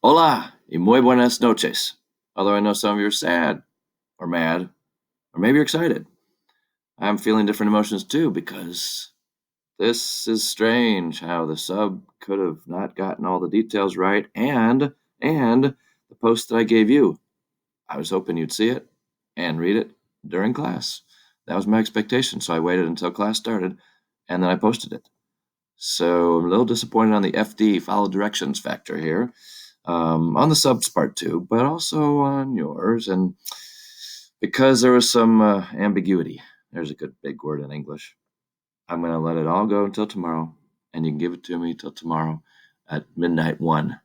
Hola y muy buenas noches. Although I know some of you are sad or mad, or maybe you're excited. I'm feeling different emotions too because this is strange how the sub could have not gotten all the details right and the post that I gave you. I was hoping you'd see it and read it during class. That was my expectation, so I waited until class started and then I posted it. So I'm a little disappointed on the FD, follow directions factor here, on the subs part too, but also on yours. And because there was some ambiguity, there's a good big word in English, I'm going to let it all go until tomorrow, and you can give it to me till tomorrow at midnight 1.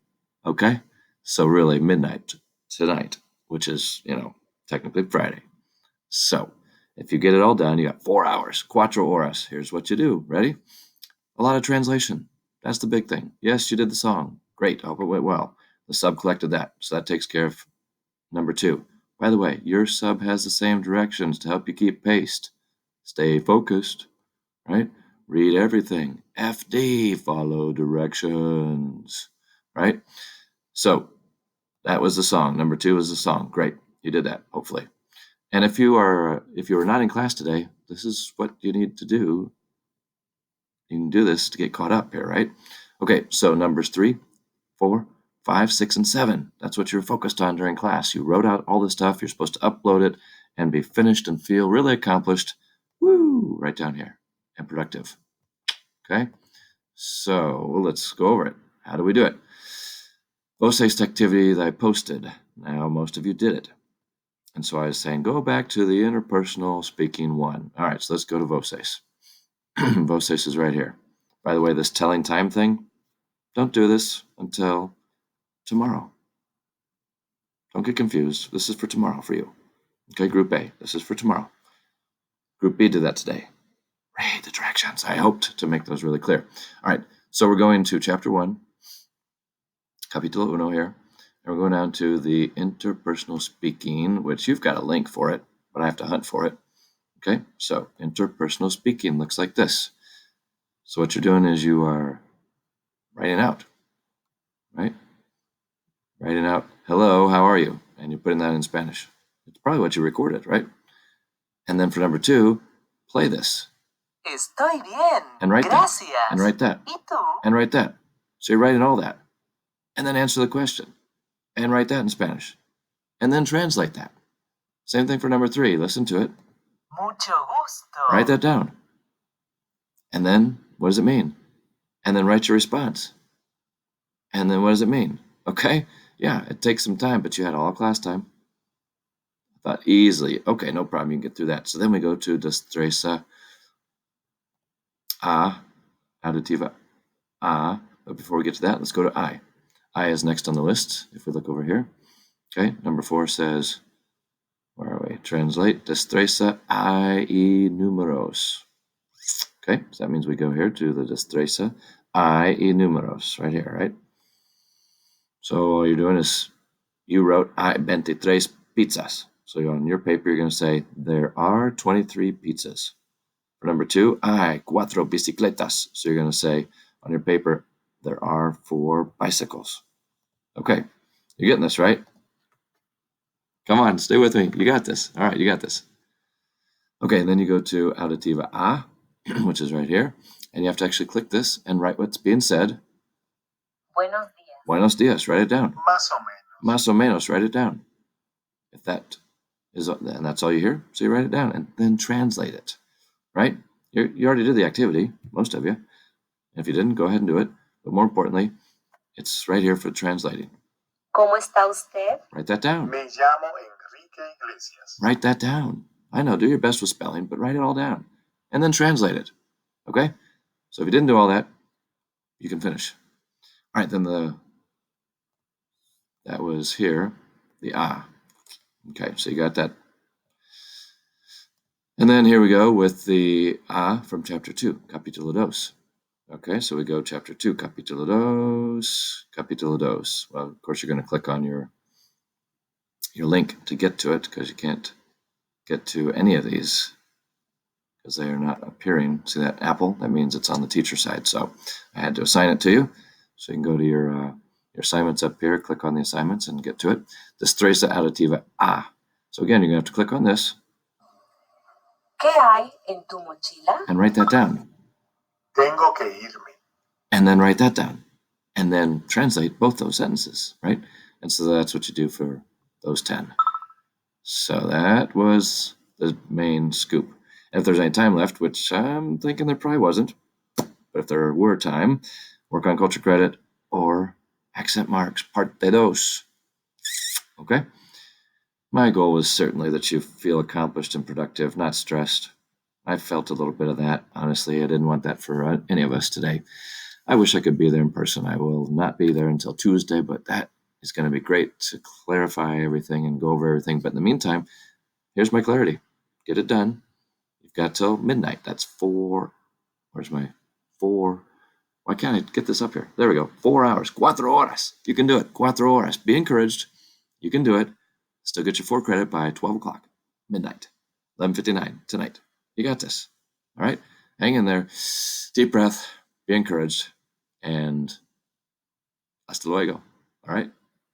Okay? So really, midnight tonight, which is, technically Friday. So if you get it all done, you got 4 hours, 4 horas. Here's what you do. Ready? A lot of translation. That's the big thing. Yes, you did the song. Great. I hope it went well. The sub collected that. So that takes care of number 2. By the way, your sub has the same directions to help you keep paced. Stay focused, right? Read everything. FD, follow directions, right? So that was the song. Number 2 is the song. Great. You did that, hopefully. And if you are not in class today, this is what you need to do. You can do this to get caught up here, right? Okay, so numbers 3, 4, 5, 6, and 7. That's what you're focused on during class. You wrote out all this stuff. You're supposed to upload it and be finished and feel really accomplished. Woo! Right down here. And productive. Okay? So let's go over it. How do we do it? Voces activity that I posted. Now, most of you did it. And so I was saying, go back to the interpersonal speaking 1. All right, so let's go to Voces. Voces is right here. By the way, this telling time thing, don't do this until tomorrow. Don't get confused. This is for tomorrow for you. Okay, Group A, this is for tomorrow. Group B did that today. Read the directions. I hoped to make those really clear. All right, so we're going to chapter 1, capítulo 1 here, and we're going down to the interpersonal speaking, which you've got a link for it, but I have to hunt for it. Okay, so interpersonal speaking looks like this. So what you're doing is you are writing out, right? Writing out, hello, how are you? And you're putting that in Spanish. It's probably what you recorded, right? And then for number 2, play this. Estoy bien. And write Gracias. that. And write that. ¿Y tú? And write that. So you're writing all that. And then answer the question. And write that in Spanish. And then translate that. Same thing for number 3. Listen to it. Mucho gusto. Write that down. And then, what does it mean? And then write your response. And then what does it mean? Okay? Yeah, it takes some time, but you had all class time. I thought easily, okay, no problem, you can get through that. So then we go to destreza a, additiva a. But before we get to that, let's go to I. I is next on the list, if we look over here. Okay, number 4 says, where are we? Translate, destreza I y números. Okay, so that means we go here to the destreza I y números, right here, right? So all you're doing is, you wrote I 23 pizzas. So on your paper, you're going to say, there are 23 pizzas. For number 2, hay 4 bicicletas. So you're going to say on your paper, there are 4 bicycles. Okay, you're getting this, right? Come on, stay with me. You got this. All right, you got this. Okay, and then you go to auditiva A, which is right here. And you have to actually click this and write what's being said. Buenos días. Buenos dias, write it down. Más o menos. Más o menos, write it down. If that is, and that's all you hear, so you write it down and then translate it, right? You already did the activity, most of you. And if you didn't, go ahead and do it. But more importantly, it's right here for translating. ¿Cómo está usted? Write that down. Me llamo Enrique Iglesias. Write that down. I know, do your best with spelling, but write it all down. And then translate it, okay? So if you didn't do all that, you can finish. All right, then that was here, the A. Okay, so you got that. And then here we go with the A from chapter 2, capítulo 2. Okay, so we go chapter 2, capítulo 2. Well, of course, you're going to click on your link to get to it because you can't get to any of these because they are not appearing. See that apple? That means it's on the teacher side. So I had to assign it to you. So you can go to your Your assignment's up here. Click on the assignments and get to it. Destreza auditiva A. So again, you're going to have to click on this. ¿Qué hay en tu mochila? And write that down. Tengo que irme. And then write that down. And then translate both those sentences, right? And so that's what you do for those 10. So that was the main scoop. And if there's any time left, which I'm thinking there probably wasn't, but if there were time, work on culture credit or accent marks, parte dos. Okay? My goal was certainly that you feel accomplished and productive, not stressed. I felt a little bit of that. Honestly, I didn't want that for any of us today. I wish I could be there in person. I will not be there until Tuesday, but that is going to be great to clarify everything and go over everything. But in the meantime, here's my clarity. Get it done. You've got till midnight. That's 4. Where's my 4? Why can't I get this up here? There we go. 4 hours. 4 horas. You can do it. 4 horas. Be encouraged. You can do it. Still get your 4 credit by 12 o'clock. Midnight. 11:59 tonight. You got this. All right? Hang in there. Deep breath. Be encouraged. And hasta luego. All right?